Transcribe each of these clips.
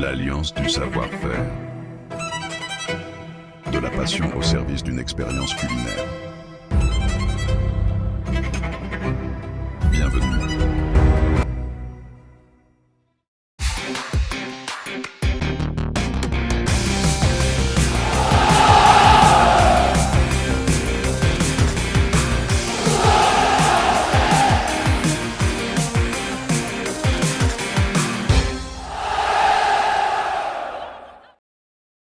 L'alliance du savoir-faire. De la passion au service d'une expérience culinaire. Bienvenue.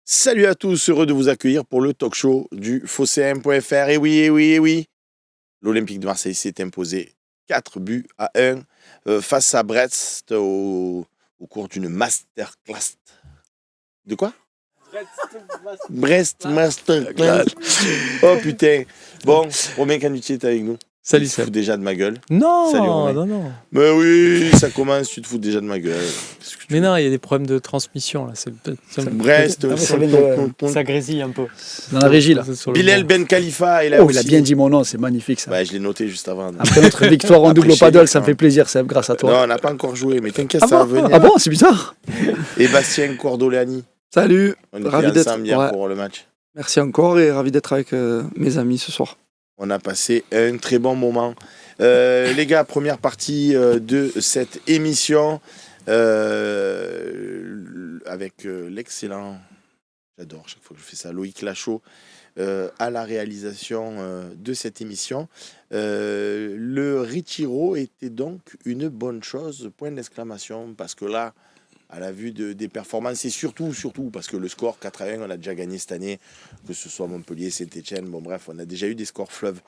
Salut à tous, heureux de vous accueillir pour le talk show du phocéen.fr. Et oui, l'Olympique de Marseille s'est imposé 4-1 face à Brest au cours d'une masterclass. De quoi ? Brest Masterclass. Oh putain. Bon, Romain Canuti est avec nous. Salut, tu te fous déjà de ma gueule. Non, Salut, Romain. non. Mais oui, ça commence, tu te fous déjà de ma gueule. Mais non, il y a des problèmes de transmission là. Brest, ça grésille un peu. Dans la régie là. Bilal Ben Khalifa est là aussi. Il a bien dit mon nom, c'est magnifique ça. Ouais, je l'ai noté juste avant. Après notre victoire en double au paddle, ça me fait plaisir, c'est grâce à toi. Non, on n'a pas encore joué, mais t'inquiète, ça va venir. Ah bon, c'est bizarre. Et Bastien Cordoleani. Salut, On ravi était d'être ensemble hier pour le match. Merci encore et ravi d'être avec mes amis ce soir. On a passé un très bon moment. Les gars, première partie de cette émission avec l'excellent, j'adore chaque fois que je fais ça, Loïc Lachaud à la réalisation de cette émission. Le Retiro était donc une bonne chose, point d'exclamation, parce que là, à la vue des performances, et surtout, parce que le score 4-1, on a déjà gagné cette année, que ce soit Montpellier, Saint-Etienne, bon bref, on a déjà eu des scores fleuves.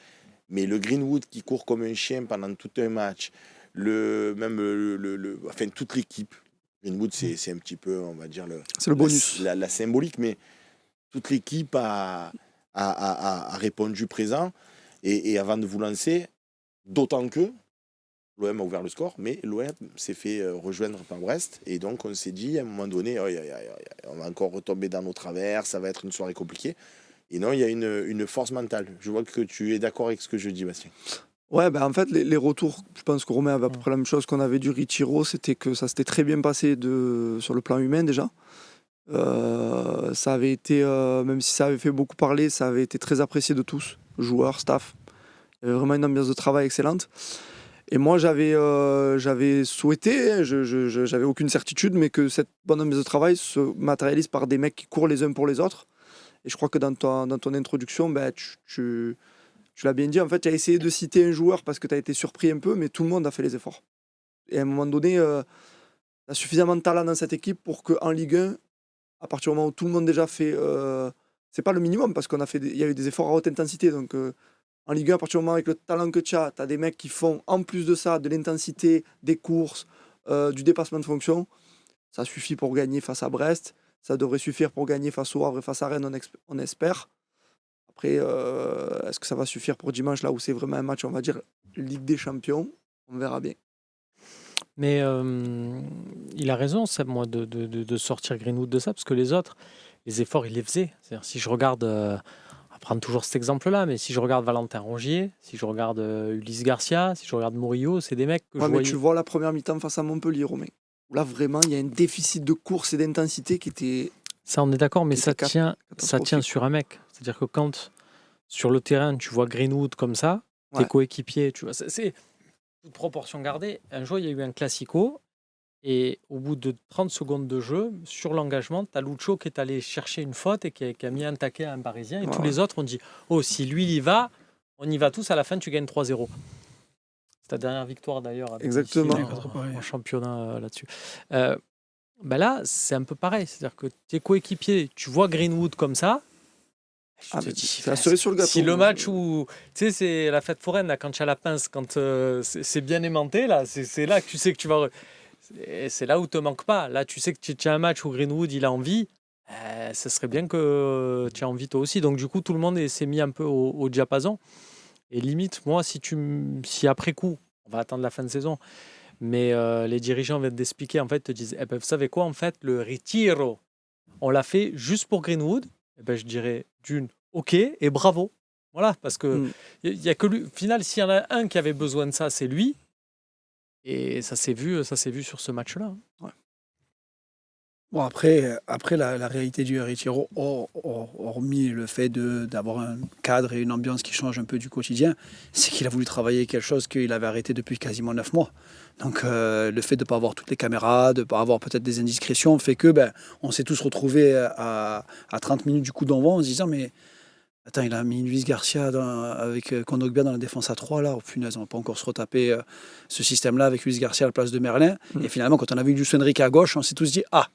Mais le Greenwood qui court comme un chien pendant tout un match, enfin toute l'équipe, Greenwood c'est un petit peu, on va dire, c'est le bonus. La symbolique, mais toute l'équipe a répondu présent. Et avant de vous lancer, d'autant que l'OM a ouvert le score, mais l'OM s'est fait rejoindre par Brest. Et donc on s'est dit, à un moment donné, on va encore retomber dans nos travers, ça va être une soirée compliquée. Et non, il y a une force mentale. Je vois que tu es d'accord avec ce que je dis, Bastien. Ouais, en fait, les retours, je pense que Romain avait à peu près la même chose qu'on avait du Retiro, c'était que ça s'était très bien passé sur le plan humain déjà. Ça avait été, même si ça avait fait beaucoup parler, ça avait été très apprécié de tous, joueurs, staff. Il y avait vraiment une ambiance de travail excellente. Et moi, j'avais souhaité, j'avais aucune certitude, mais que cette bonne ambiance de travail se matérialise par des mecs qui courent les uns pour les autres. Et je crois que dans ton introduction, tu l'as bien dit, en fait, tu as essayé de citer un joueur parce que tu as été surpris un peu, mais tout le monde a fait les efforts. Et à un moment donné, tu as suffisamment de talent dans cette équipe pour qu'en Ligue 1, à partir du moment où tout le monde déjà fait... c'est pas le minimum, parce qu'il y a eu des efforts à haute intensité. Donc en Ligue 1, à partir du moment avec le talent que tu as des mecs qui font, en plus de ça, de l'intensité, des courses, du dépassement de fonction. Ça suffit pour gagner face à Brest. Ça devrait suffire pour gagner face au Havre et face à Rennes, on espère. Après, est-ce que ça va suffire pour dimanche, là où c'est vraiment un match, on va dire, Ligue des Champions ? On verra bien. Mais il a raison, Seb, moi, de sortir Greenwood de ça, parce que les autres, les efforts, ils les faisaient. C'est-à-dire, si je regarde, on va prendre toujours cet exemple-là, mais si je regarde Valentin Rongier, si je regarde Ulysse Garcia, si je regarde Murillo, c'est des mecs que je voyais... Mais tu vois la première mi-temps face à Montpellier, Romain. Là, vraiment, il y a un déficit de course et d'intensité qui était... Ça, on est d'accord, mais ça tient sur un mec. C'est-à-dire que quand, sur le terrain, tu vois Greenwood comme ça, tes coéquipiers, tu vois, c'est toute proportion gardée. Un jour, il y a eu un classico, et au bout de 30 secondes de jeu, sur l'engagement, tu as Lucho qui est allé chercher une faute et qui a mis un taquet à un Parisien, et tous les autres ont dit « Oh, si lui, il y va, on y va tous, à la fin, tu gagnes 3-0 ». C'est ta dernière victoire d'ailleurs exactement en championnat là-dessus. Là, c'est un peu pareil. C'est-à-dire que tes coéquipiers, tu vois Greenwood comme ça. C'est la cerise sur le gâteau. Si le match où, tu sais, c'est la fête foraine, là, quand tu as la pince, quand c'est bien aimanté, là, c'est là que tu sais que tu vas. C'est là où te manque pas. Là, tu sais que tu as un match où Greenwood il a envie. Ça serait bien que tu aies envie toi aussi. Donc, du coup, tout le monde s'est mis un peu au diapason. Et limite, moi, si après coup, on va attendre la fin de saison, mais les dirigeants viennent d'expliquer, en fait, te disent, vous savez quoi, en fait, le Retiro, on l'a fait juste pour Greenwood. Je dirais ok et bravo. Voilà, parce que y a que lui. Au final, s'il y en a un qui avait besoin de ça, c'est lui. Et ça s'est vu sur ce match-là. Ouais. Bon, après la réalité du Retiro, hormis le fait d'avoir un cadre et une ambiance qui change un peu du quotidien, c'est qu'il a voulu travailler quelque chose qu'il avait arrêté depuis quasiment 9 mois. Donc le fait de ne pas avoir toutes les caméras, de ne pas avoir peut-être des indiscrétions, fait que on s'est tous retrouvés à 30 minutes du coup d'envoi en se disant mais attends, il a mis Luis Garcia avec Kondogbia dans la défense à 3 là, oh punaise, on va pas encore se retaper ce système-là avec Luis Garcia à la place de Merlin. Et finalement quand on a vu Luis Enrique à gauche, on s'est tous dit ah,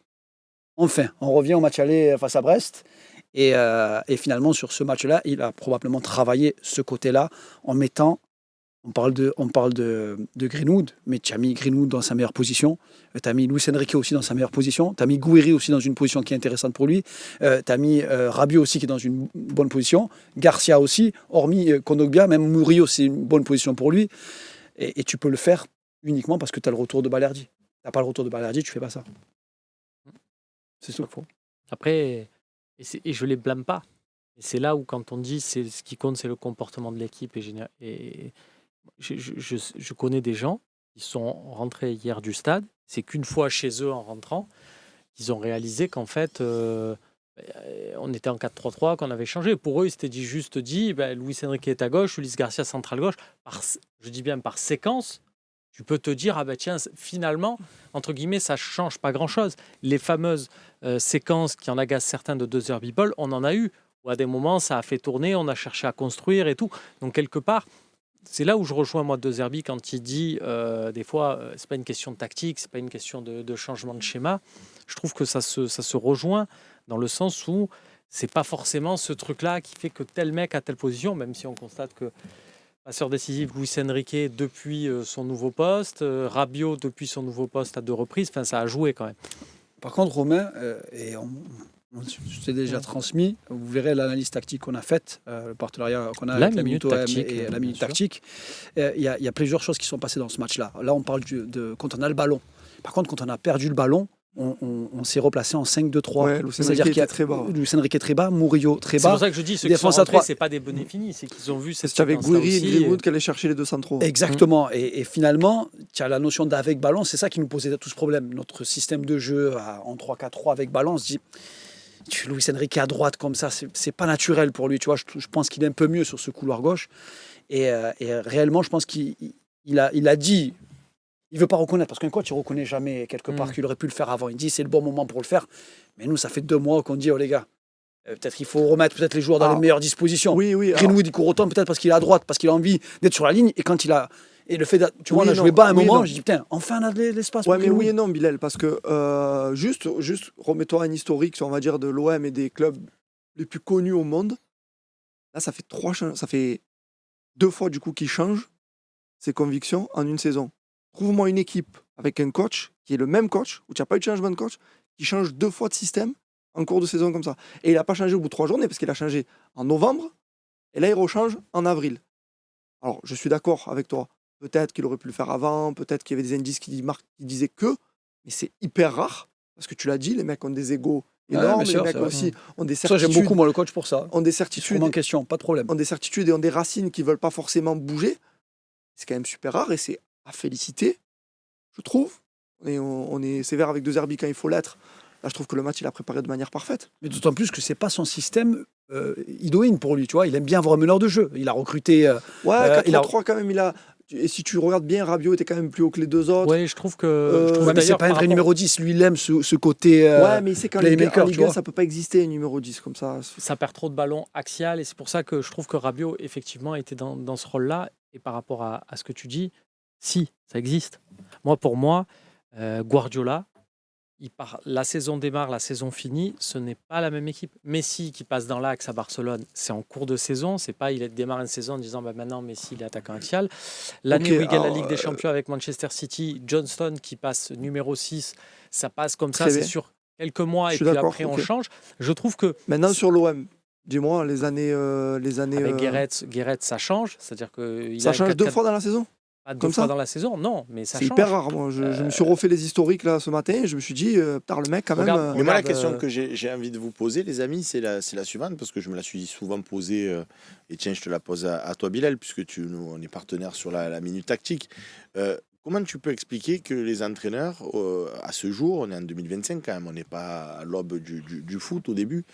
enfin, on revient au match aller face à Brest. Et finalement, sur ce match-là, il a probablement travaillé ce côté-là en mettant. On parle de Greenwood, mais tu as mis Greenwood dans sa meilleure position. Tu as mis Luis Enrique aussi dans sa meilleure position. Tu as mis Gouiri aussi dans une position qui est intéressante pour lui. Tu as mis Rabiot aussi qui est dans une bonne position. Garcia aussi, hormis Kondogbia, même Murillo, c'est une bonne position pour lui. Et tu peux le faire uniquement parce que tu as le retour de Balerdi. Tu n'as pas le retour de Balerdi, tu ne fais pas ça. C'est tout. Après, et je les blâme pas. Et c'est là où, quand on dit c'est ce qui compte, c'est le comportement de l'équipe. Et je connais des gens qui sont rentrés hier du stade. C'est qu'une fois chez eux en rentrant, ils ont réalisé qu'en fait, on était en 4-3-3, qu'on avait changé. Pour eux, ils s'étaient juste dit Luis Enrique est à gauche, Luis Garcia central gauche. Je dis bien par séquence. Tu peux te dire, tiens, finalement, entre guillemets, ça ne change pas grand-chose. Les fameuses séquences qui en agacent certains de 2 heures People, on en a eu. Où à des moments, ça a fait tourner, on a cherché à construire et tout. Donc, quelque part, c'est là où je rejoins, moi, De Zerbi quand il dit, des fois, ce n'est pas une question de tactique, ce n'est pas une question de changement de schéma. Je trouve que ça se rejoint dans le sens où ce n'est pas forcément ce truc-là qui fait que tel mec a telle position, même si on constate que passeur décisif, Luis Enrique depuis son nouveau poste, Rabiot depuis son nouveau poste à 2 reprises. Enfin, ça a joué quand même. Par contre, Romain, et je t'ai déjà transmis, vous verrez l'analyse tactique qu'on a faite, le partenariat qu'on a avec la Minute OM et la Minute Tactique. Il y a plusieurs choses qui sont passées dans ce match-là. Là, on parle de quand on a le ballon. Par contre, quand on a perdu le ballon, on s'est replacé en 5-2-3. Ouais, c'est-à-dire qu'il y a très bas. Luis Enrique très bas, Murillo très bas. C'est pour ça que je dis, ceux qui sont rentrés, c'est pas des bonnets finis, c'est qu'ils ont vu cette séquence. Avec Gouiri et Greenwood qui allaient chercher les 2 centraux. Exactement. Et finalement, tu as la notion d'avec ballon, c'est ça qui nous posait tout ce problème. Notre système de jeu en 3-4-3 avec ballon, on se dit, Luis Enrique à droite comme ça, c'est pas naturel pour lui. Tu vois, je pense qu'il est un peu mieux sur ce couloir gauche. Et réellement, je pense qu'il a dit. Il ne veut pas reconnaître, parce qu'un coach, il ne reconnaît jamais quelque part qu'il aurait pu le faire avant. Il dit c'est le bon moment pour le faire. Mais nous, ça fait 2 mois qu'on dit, oh les gars, peut-être qu'il faut remettre les joueurs dans les meilleures dispositions. Oui. Greenwood, il court autant peut-être parce qu'il est à droite, parce qu'il a envie d'être sur la ligne. Et quand il a. Et le fait tu vois, on a joué bas à un moment, je dis putain, enfin on a de l'espace. Ouais, mais oui et non, Bilal, parce que juste remets-toi un historique, on va dire, de l'OM et des clubs les plus connus au monde. Là, ça fait 2 fois du coup qu'il change ses convictions en une saison. Trouve-moi une équipe avec un coach qui est le même coach, où tu n'as pas eu de changement de coach, qui change 2 fois de système en cours de saison comme ça. Et il n'a pas changé au bout de 3 journées, parce qu'il a changé en novembre, et là il rechange en avril. Alors, je suis d'accord avec toi. Peut-être qu'il aurait pu le faire avant, peut-être qu'il y avait des indices qui disaient que, mais c'est hyper rare, parce que tu l'as dit, les mecs ont des égos énormes, les mecs aussi ont des certitudes. Ça, j'aime beaucoup moi le coach pour ça. Ont des certitudes. En question, pas de problème. Ont des certitudes et ont des racines qui ne veulent pas forcément bouger. C'est quand même super rare et c'est à féliciter, je trouve. On est sévère avec De Zerbi quand il faut l'être. Là, je trouve que le match, il a préparé de manière parfaite. Mais d'autant plus que c'est pas son système idoine pour lui, tu vois. Il aime bien avoir un meneur de jeu. Il a recruté... 4-3 quand même, il a... Et si tu regardes bien, Rabiot était quand même plus haut que les 2 autres. Oui, je trouve que... mais c'est pas un vrai numéro 10. Lui, il aime ce côté ouais, mais il sait qu'en Ligue 1, ça peut pas exister, un numéro 10 comme ça. Ça perd trop de ballons axial. Et c'est pour ça que je trouve que Rabiot, effectivement, était dans ce rôle-là. Et par rapport à ce que tu dis, si, ça existe. Pour moi, Guardiola, la saison démarre, la saison finit, ce n'est pas la même équipe. Messi qui passe dans l'axe à Barcelone, c'est en cours de saison, c'est pas il démarre une saison en disant maintenant Messi il est attaquant axial. L'année où il gagne la Ligue des Champions avec Manchester City, Johnston qui passe numéro 6, ça passe comme ça, c'est sur quelques mois et puis après on change. Je trouve que maintenant sur l'OM, dis-moi les années avec Guéret, ça change, c'est-à-dire que ça change 2 fois dans la saison. Pas 2 fois dans la saison, non, mais ça change. C'est hyper rare. Moi, je me suis refait les historiques là ce matin et je me suis dit, le mec quand même. Mais moi, la question que j'ai envie de vous poser, les amis, c'est la suivante, parce que je me la suis souvent posée, et tiens, je te la pose à toi, Bilal, puisque on est partenaire sur la minute tactique. comment tu peux expliquer que les entraîneurs, à ce jour, on est en 2025 quand même, on n'est pas à l'aube du foot au début,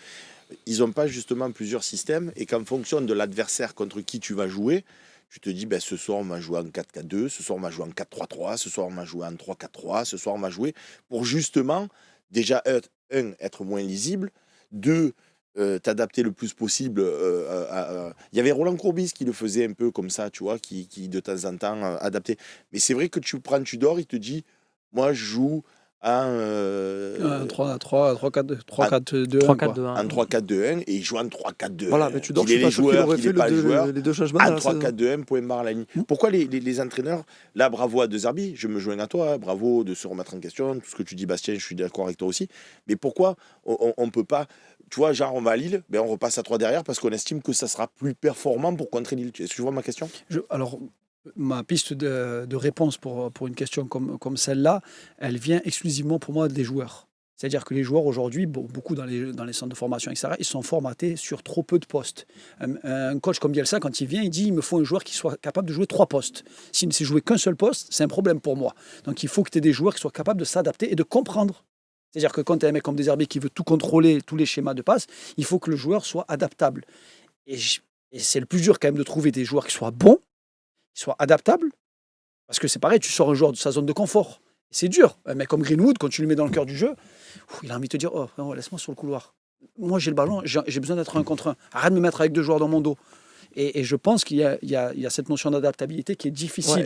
ils n'ont pas justement plusieurs systèmes et qu'en fonction de l'adversaire contre qui tu vas jouer, tu te dis, ce soir on va jouer en 4-4-2, ce soir on va jouer en 4-3-3, ce soir on va jouer en 3-4-3, ce soir on va jouer pour justement, déjà, être moins lisible, deux, t'adapter le plus possible. Il y avait Roland Courbis qui le faisait un peu comme ça, tu vois, qui de temps en temps adaptait. Mais c'est vrai que tu prends Tudor, il te dit, moi je joue en 3-4-2-1. 3-4-2-1. en 3-4-2-1 et il joue en 3-4-2-1. Voilà, mais Tudor, Il est je suis les pas sûr qu'il joueurs, aurait qu'il fait n'est pas le joueur. les deux changements En dans la saison. 3-4-2-1, point barre la ligne. Pourquoi les entraîneurs, là, bravo à De Zerbi, je me joins à toi, bravo de se remettre en question, tout ce que tu dis, Bastien, je suis d'accord avec toi aussi, mais pourquoi on ne peut pas, tu vois, genre on va à Lille, on repasse à 3 derrière parce qu'on estime que ça sera plus performant pour contrer Lille. Est-ce que tu vois ma question? Alors, ma piste de réponse pour une question comme celle-là, elle vient exclusivement pour moi des joueurs. C'est-à-dire que les joueurs aujourd'hui, beaucoup dans les centres de formation, etc., ils sont formatés sur trop peu de postes. Un coach comme Bielsa, quand il vient, il dit il me faut un joueur qui soit capable de jouer 3 postes. S'il ne sait jouer qu'un seul poste, c'est un problème pour moi. Donc il faut que tu aies des joueurs qui soient capables de s'adapter et de comprendre. C'est-à-dire que quand tu as un mec comme De Zerbi qui veut tout contrôler, tous les schémas de passe, il faut que le joueur soit adaptable. Et c'est le plus dur quand même de trouver des joueurs qui soient bons, qui soient adaptables. Parce que c'est pareil, tu sors un joueur de sa zone de confort. C'est dur. Un mec comme Greenwood, quand tu le mets dans le cœur du jeu, il a envie de te dire oh, laisse-moi sur le couloir. Moi, j'ai le ballon, j'ai besoin d'être 1 contre 1. Arrête de me mettre avec 2 joueurs dans mon dos. Et je pense qu'il y a cette notion d'adaptabilité qui est difficile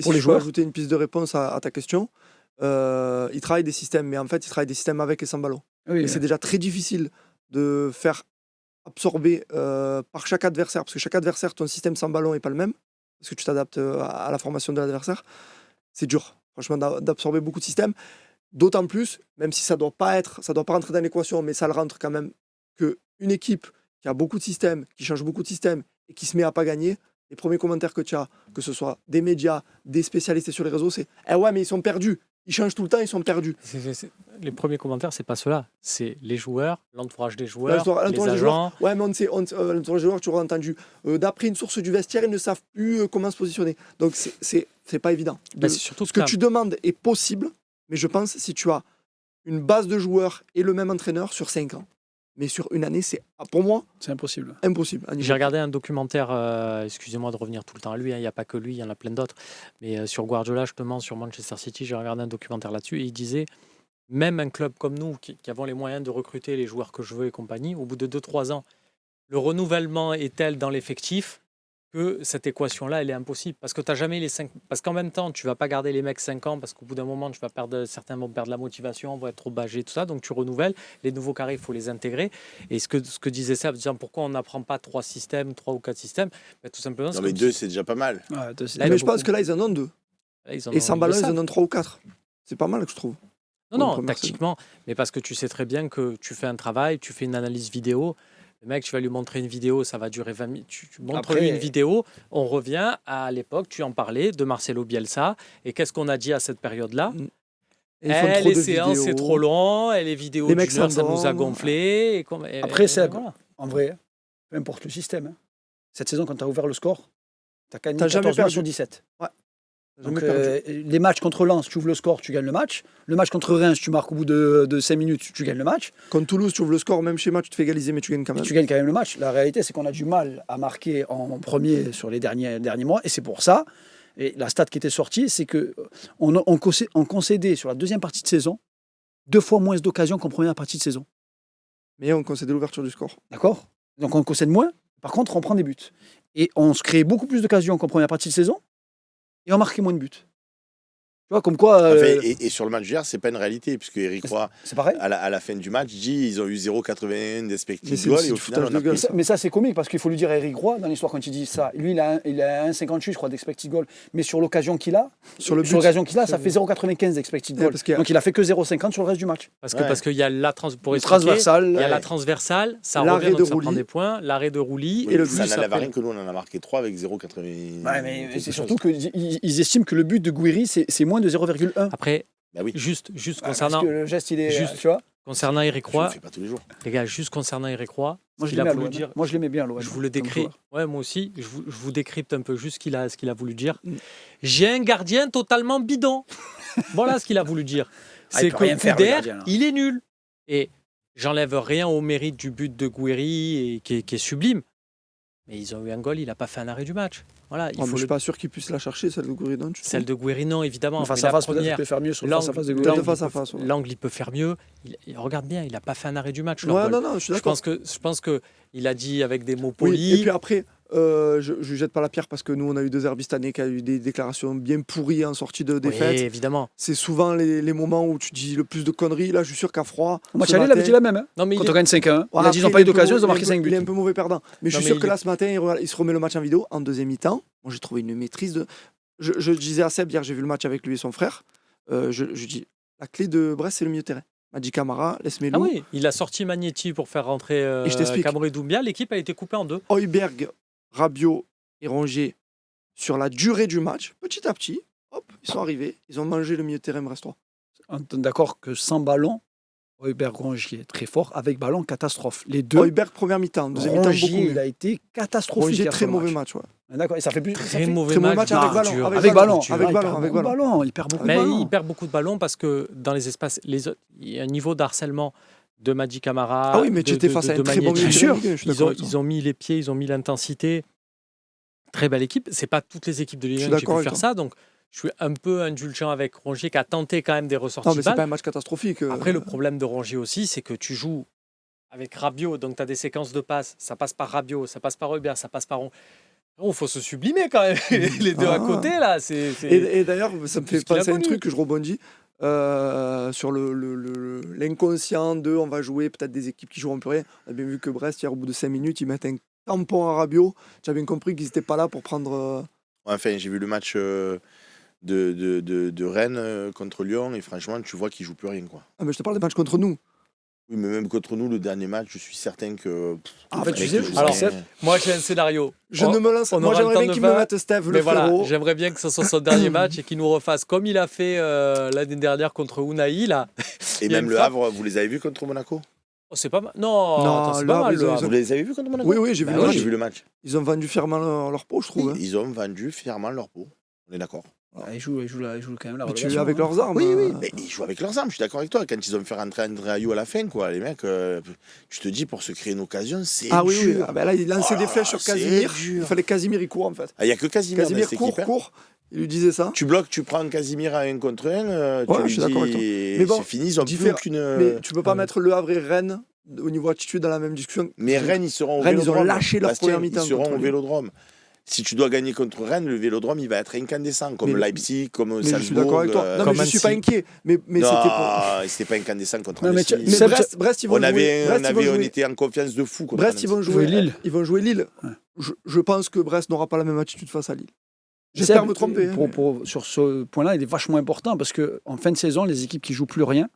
pour les joueurs. Je peux ajouter une piste de réponse à ta question. Ils travaillent des systèmes, mais en fait, ils travaillent des systèmes avec et sans ballon. Oui, et c'est déjà très difficile de faire absorber par chaque adversaire, parce que chaque adversaire, ton système sans ballon n'est pas le même, parce que tu t'adaptes à la formation de l'adversaire. C'est dur, franchement, d'absorber beaucoup de systèmes. D'autant plus, même si ça doit pas rentrer dans l'équation, mais ça le rentre quand même, qu'une équipe qui a beaucoup de systèmes, qui change beaucoup de systèmes et qui se met à pas gagner, les premiers commentaires que tu as, que ce soit des médias, des spécialistes sur les réseaux, c'est « Eh ouais, mais ils sont perdus, ils changent tout le temps, ils sont perdus. » Les premiers commentaires, c'est pas cela. C'est les joueurs, l'entourage des joueurs, L'entourage les des agents. joueurs, ouais, mais l'entourage des joueurs, tu auras entendu. D'après une source du vestiaire, ils ne savent plus comment se positionner. Donc, c'est pas évident. C'est surtout Ce que tu demandes est possible, mais je pense si tu as une base de joueurs et le même entraîneur sur 5 ans. Mais sur une année, c'est pour moi c'est impossible. Impossible. J'ai regardé un documentaire, excusez-moi de revenir tout le temps à lui, il n'y a pas que lui, il y en a plein d'autres, mais sur Guardiola, justement, sur Manchester City, j'ai regardé un documentaire là-dessus et il disait, même un club comme nous, qui avons les moyens de recruter les joueurs que je veux et compagnie, au bout de 2-3 ans, le renouvellement est tel dans l'effectif que cette équation-là, elle est impossible. Parce que tu n'as jamais les 5... Parce qu'en même temps, tu ne vas pas garder les mecs 5 ans, parce qu'au bout d'un moment, certains vont perdre la motivation, vont être trop bâgés, tout ça. Donc tu renouvelles. Les nouveaux carrés, il faut les intégrer. Et ce que disait ça, disant pourquoi on n'apprend pas 3 systèmes, 3 ou 4 systèmes, tout simplement... Non, mais 2, c'est déjà pas mal. Ouais, mais je pense que là, ils en ont 2. Et sans ballon, ils en ont 3 ou 4. C'est pas mal, je trouve. Non, tactiquement. Mais parce que tu sais très bien que tu fais un travail, tu fais une analyse vidéo. Le mec, tu vas lui montrer une vidéo, ça va durer 20 minutes. Tu montres lui une vidéo, on revient à l'époque, tu en parlais, de Marcelo Bielsa. Et qu'est-ce qu'on a dit à cette période-là? Les séances, c'est trop long, et les vidéos les mecs ça nous a gonflé. Après, en vrai, peu importe le système. Hein. Cette saison, quand tu as ouvert le score, tu as gagné 14 matchs sur 17. Ouais. Donc, les matchs contre Lens, tu ouvres le score, tu gagnes le match. Le match contre Reims, tu marques au bout de 5 minutes, tu gagnes le match. Contre Toulouse, tu ouvres le score, même schéma, tu te fais égaliser, mais tu gagnes quand même. Tu gagnes quand même le match. La réalité, c'est qu'on a du mal à marquer en premier sur les derniers mois. Et c'est pour ça, et la stat qui était sortie, c'est qu'on concédait sur la deuxième partie de saison 2 fois moins d'occasions qu'en première partie de saison. Mais on concédait l'ouverture du score. D'accord? Donc on concède moins, par contre, on prend des buts. Et on se crée beaucoup plus d'occasions qu'en première partie de saison. Et on marquait moins de buts. Tu vois, comme quoi... Et sur le match d'hier, c'est pas une réalité, puisque Eric Roy, c'est pareil. à la fin du match, dit ils ont eu 0,81 d'expected goal, et au final, on a pris... Mais ça, c'est comique, parce qu'il faut lui dire à Eric Roy, dans l'histoire, quand il dit ça, lui, il a 1,58, je crois, d'expected goal, mais sur l'occasion qu'il a, ça fait 0,95 d'expected goal. Donc il a fait que 0,50 sur le reste du match. Parce qu'il y a la transversale. Il y a la transversale, ça revient, donc ça prend des points, l'arrêt de Roulis. Et le but, ça n'enlève rien que nous, on en a marqué 3 avec 0,80. Ouais, mais c'est surtout qu'ils estiment que le but de Gouiri, c'est moins de 0,1. Après, bah oui. juste concernant... Parce que le geste, il est... Juste, tu vois Concernant Eric Je ne Roy, le fais pas tous les jours. les gars, juste concernant Eric Roy, Moi, ce je qu'il a l'aimais à voulu l'OM. dire, Moi, je l'aimais bien à l'OM. je vous le comme décris. joueur. Ouais, moi aussi, je vous décrypte un peu juste ce qu'il a voulu dire. Mm. J'ai un gardien totalement bidon. Voilà ce qu'il a voulu dire. Ah, il C'est peut que rien faire, le Couder, gardien, là. il est nul. Et j'enlève rien au mérite du but de Gouiri qui est sublime. Mais ils ont eu un goal, il n'a pas fait un arrêt du match. Voilà, il Oh, mais faut je suis le... pas sûr qu'il puisse la chercher, celle de Gouridon. Celle de Gouiri, non, évidemment. En face Mais à la face, peut-être qu'il première, peut faire mieux sur le l'angle- face à face de Peut-être Gouiri. de face à face. Ouais, l'angle, il peut faire mieux. Regarde bien, il n'a pas fait un arrêt du match. leur ouais goal. non, je suis Je d'accord. pense que il a dit avec des mots Oui, polis. et puis après, je jette pas la pierre parce que nous, on a eu deux Herbis cette année qui a eu des déclarations bien pourries en sortie de Oui, défaite. évidemment. C'est souvent les moments où tu dis le plus de conneries. Là, je suis sûr qu'à froid. Au match ce aller, il avait matin- dit la même. Hein. Non, mais Quand il on est- gagne 5-1, il Voilà, a dit ils après, n'ont pas eu il est un peu d'occasion, ils ont mau- marqué il est un 5 peu- buts. Il est un peu mauvais perdant. Mais je Non, suis mais sûr il que est- là, ce matin, il se remet le match en vidéo. En deuxième mi-temps, moi, j'ai trouvé une maîtrise de. Je disais à Seb, hier, j'ai vu le match avec lui et son frère. Je dis la clé de Brest, c'est le milieu de terrain. Madi Camara, laisse Ah Melou. oui, il a sorti Magnetti pour faire rentrer Et je t'explique. Cameron Doumbia. L'équipe a été coupée en deux. Heuberg, Rabiot et Rongier sur la durée du match, petit à petit, hop, ils sont arrivés, ils ont mangé le milieu de terrain brestois. On est d'accord que sans ballon, Heuberg Rongier est très fort. Avec ballon, catastrophe. Les deux, Heuberg, première mi-temps, deuxième mi-temps, beaucoup Rongier, il mieux. a été catastrophique. Rongier, hier très sur le mauvais match. match. Ouais. D'accord, et ça fait plus. ça Très fait- mauvais très mauvais match. match avec dur, ballon, dur. avec Avec ballon, dur. avec il ballon, perd avec beaucoup de ballon. Il perd beaucoup de Mais ballon. il perd beaucoup de ballons parce que dans les espaces, il y a un niveau d'harcèlement de Madi Camara. Ah oui, mais tu étais face à un très bon Magnetti. milieu de sûr. Ligue 1, je suis Ils d'accord ont, avec toi. ils ont mis les pieds, ils ont mis l'intensité. Très belle équipe. C'est pas toutes les équipes de Ligue Je 1 suis qui d'accord peuvent avec faire toi. ça. Donc, je suis un peu indulgent avec Rongier qui a tenté quand même des ressorties Non, mais c'est balles. pas un match catastrophique. Après, le problème de Rongier aussi, c'est que tu joues avec Rabiot, donc tu as des séquences de passes. Ça passe par Rabiot, ça passe par Heuberg, ça passe par Il faut se sublimer quand même. Les deux à Ah. côté, là. Et d'ailleurs, ça me tout fait ce qu'il a penser à un connu. truc que je rebondis sur l'inconscient de on va jouer peut-être des équipes qui joueront plus rien. On a bien vu que Brest, hier, au bout de 5 minutes, ils mettent un tampon à Rabiot. Tu as bien compris qu'ils n'étaient pas là pour prendre. Enfin, j'ai vu le match de Rennes contre Lyon et franchement, tu vois qu'ils jouent plus rien, quoi. Ah, mais je te parle des matchs contre nous. Oui, mais même contre nous, le dernier match, je suis certain que. En fait, tu mec, sais, je joue alors, rien. Moi, j'ai un scénario. Je ne me lance. on Moi, aura le j'aimerais temps bien de qu'ils me faire, mettent Steve, Mais le voilà, frérot. j'aimerais bien que ce soit son dernier match et qu'il nous refasse comme il a fait l'année dernière contre Unai. Là. Et il y a même une le frappe. Havre, vous les avez vus contre Monaco? Oh, c'est pas mal. Non, Non, attends, c'est là, pas mal. ils le ont- Havre. Vous les avez vus contre Monaco? Oui, oui, j'ai vu Bah le oui, match. j'ai vu le match. Ils ont vendu fièrement leur peau, je trouve. hein. Ils ont vendu fièrement leur peau. On est d'accord. Ils jouent quand même la Mais tu relégation, avec hein. leurs armes. Oui, oui, mais ils jouent avec leurs armes, je suis d'accord avec toi. Quand ils ont fait rentrer André Ayou à la fin, quoi, les mecs, je te dis, pour se créer une occasion, c'est Ah oui, oui. dur. Ah, ben là, il lançait Oh des là flèches sur là, c'est Casimir. dur. Il fallait Casimir, il court en fait. Ah, il n'y a que Casimir dans Casimir cette court, équipe, hein. court. Il lui disait ça. Tu bloques, tu prends Casimir à 1 contre 1, Ouais, tu je lui suis d'accord avec toi. dis, Mais bon, c'est fini, ils n'ont plus diffère- aucune... Mais tu peux pas mettre Le Havre et Rennes au niveau attitude dans la même discussion. Mais Rennes, ils seront au Rennes, ils ont Vélodrome. lâché leur Bastien, première mi-temps Ils seront contre au Lyon. Vélodrome. Si tu dois gagner contre Rennes, le Vélodrome, il va être incandescent, comme Mais- Leipzig, comme Mais Salzbourg. je suis d'accord avec toi. Non, mais comme je suis pas Annecy. inquiet. Mais non, c'était pour. c'était pas incandescent contre Non, mais Annecy. tu- Mais Seb, Brest, ils vont On, jouer. avait, Brest, ils vont on jouer. était en confiance de fou contre Brest, ils vont Annecy. jouer Lille. Ils vont jouer Lille. Ouais. Je pense que Brest n'aura pas la même attitude face à Lille. J'espère Seb, me tromper. hein, mais- sur ce point-là, il est vachement important parce qu'en fin de saison, les équipes qui jouent plus rien,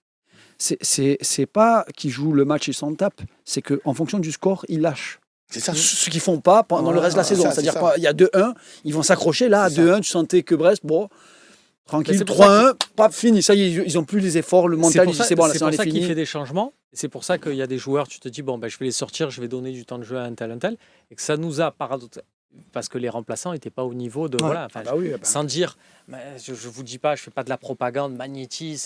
c'est pas qu'ils jouent le match et s'en tapent, c'est qu'en fonction du score, ils lâchent. C'est ça. Ce qu'ils font pas pendant le reste de la Ah, saison. ça, C'est-à-dire c'est ça. il y a 2-1, ils vont s'accrocher. Là, à C'est ça. 2-1, tu sentais que Brest, bon, Mais tranquille, c'est pour 3-1, pas fini. Ça y est, ils ont plus les efforts, le C'est mental, pour ils disent ça, c'est bon, la c'est saison pour elle est ça qu'il finie. fait des changements. Et c'est pour ça qu'il y a des joueurs, tu te dis, bon, ben, je vais les sortir, je vais donner du temps de jeu à un tel. Et que ça nous a, parce que les remplaçants n'étaient pas au niveau de. Ouais. Voilà, enfin, Ah bah oui, bah. sans dire, mais je ne vous dis pas, je fais pas de la propagande, Magnetti,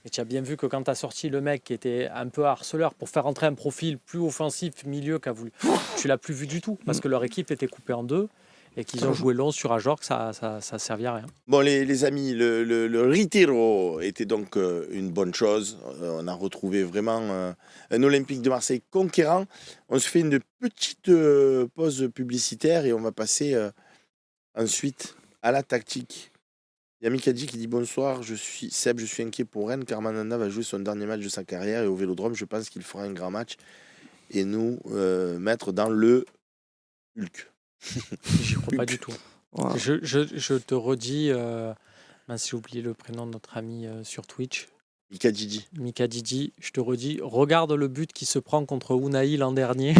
et tu as bien vu que quand tu as sorti le mec qui était un peu harceleur pour faire entrer un profil plus offensif, milieu qu'a voulu, tu l'as plus vu du tout, parce que leur équipe était coupée en deux et qu'ils ont joué long sur Ajorc, ça servait à rien. Bon, les amis, le Retiro était donc une bonne chose. On a retrouvé vraiment un Olympique de Marseille conquérant. On se fait une petite pause publicitaire et on va passer ensuite à la tactique. Il y a Mikadji qui dit bonsoir, Seb, je suis inquiet pour Rennes car Mandanda va jouer son dernier match de sa carrière et au Vélodrome, je pense qu'il fera un grand match et nous mettre dans le Hulk. J'y crois pas du tout. Voilà. Je te redis, mince, j'ai oublié le prénom de notre ami sur Twitch, Mikadji. Mika Didi, je te redis, regarde le but qui se prend contre Unai l'an dernier.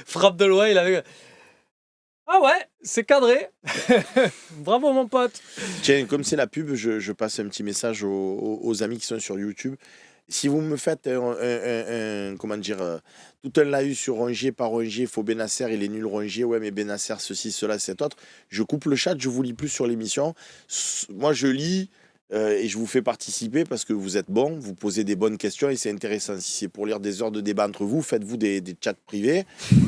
Frappe de loin, il avait... Ah ouais, c'est cadré. Bravo mon pote. Tiens, comme c'est la pub, je passe un petit message aux amis qui sont sur YouTube. Si vous me faites comment dire, tout un laïus sur Rongier, pas Rongier, faut Benasser, il est nul Rongier, ouais, mais Benasser, ceci, cela, cet autre, je coupe le chat, je vous lis plus sur l'émission. Moi, je lis et je vous fais participer parce que vous êtes bons, vous posez des bonnes questions et c'est intéressant. Si c'est pour lire des heures de débat entre vous, faites-vous des chats privés,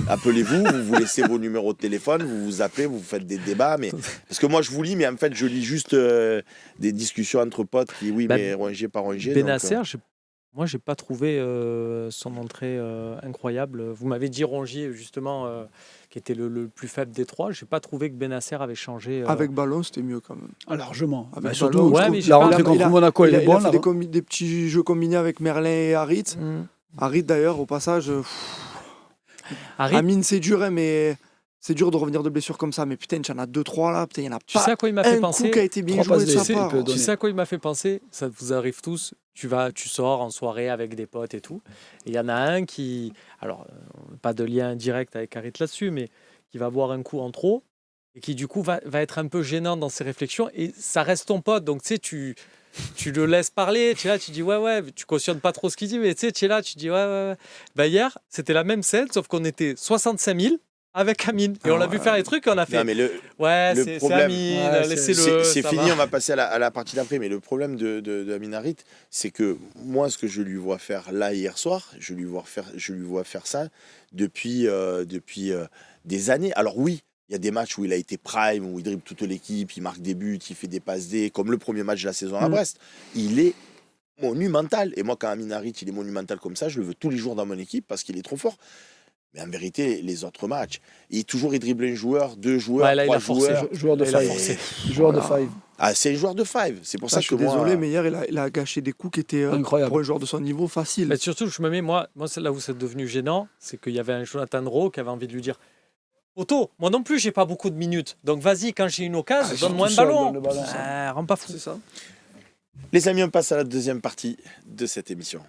appelez-vous, vous laissez vos numéros de téléphone, vous vous appelez, vous faites des débats. Mais... Parce que moi, je vous lis, mais en fait, je lis juste des discussions entre potes qui, oui, mais Rongier, pas Rongier. Benasser, moi, j'ai pas trouvé son entrée incroyable. Vous m'avez dit Rongier, justement, qui était le plus faible des trois. J'ai pas trouvé que Benasser avait changé. Avec ballon, c'était mieux quand même. Ah, largement. Avec Bah, surtout, ballon, mais la rentrée contre Monaco, elle est bonne. Il a fait des petits jeux combinés avec Merlin et Harit. Harit, d'ailleurs, au passage, Amine, c'est dur, hein, mais c'est dur de revenir de blessure comme ça. Mais putain, il y en a 2-3 là. Putain, il y en a Tu sais à quoi il m'a fait penser? Coup qui a été bien Trois joué de passes sa d'essai, part. Tu sais à quoi il m'a fait penser? Ça vous arrive tous. Tu sors en soirée avec des potes et tout. Et il y en a un qui, alors pas de lien direct avec Harit là-dessus, mais qui va boire un coup en trop et qui du coup va être un peu gênant dans ses réflexions. Et ça reste ton pote, donc tu sais, tu le laisses parler. Tu es là, tu dis ouais, tu cautionnes pas trop ce qu'il dit, mais tu sais, tu es là, tu dis ouais. Bah hier, c'était la même scène, sauf qu'on était 65 000. Avec Amine. Et on l'a vu faire les trucs, on a fait. Non, mais le c'est problème, Amine, laissez-le. C'est ça fini, va. on va passer à la partie d'après. Mais le problème de Amine Harit, c'est que moi, ce que je lui vois faire là hier soir, je lui vois faire ça depuis des années. Alors oui, il y a des matchs où il a été prime, où il dribble toute l'équipe, il marque des buts, il fait des passes D, comme le premier match de la saison à Brest. Il est monumental. Et moi, quand Amine Harit, il est monumental comme ça, je le veux tous les jours dans mon équipe parce qu'il est trop fort. Mais en vérité, les autres matchs, il dribble un joueur, 2 joueurs, Ouais, là, 3 il a forcé. joueurs. Joueur de Il a five. forcé. Joueur de five. Ah, c'est un joueur de five. C'est pour ça Je que suis moi, désolé, mais hier, il a gâché des coups qui étaient Incroyable. pour un joueur de son niveau facile. Mais surtout, je me mets, moi c'est là où c'est devenu gênant, c'est qu'il y avait un Jonathan Rowe qui avait envie de lui dire Otto, moi non plus, j'ai pas beaucoup de minutes. Donc vas-y, quand j'ai une occasion, donne-moi un tout seul, ballon. donne le ballon. Rends pas fou. C'est ça. les amis, on passe à la deuxième partie de cette émission.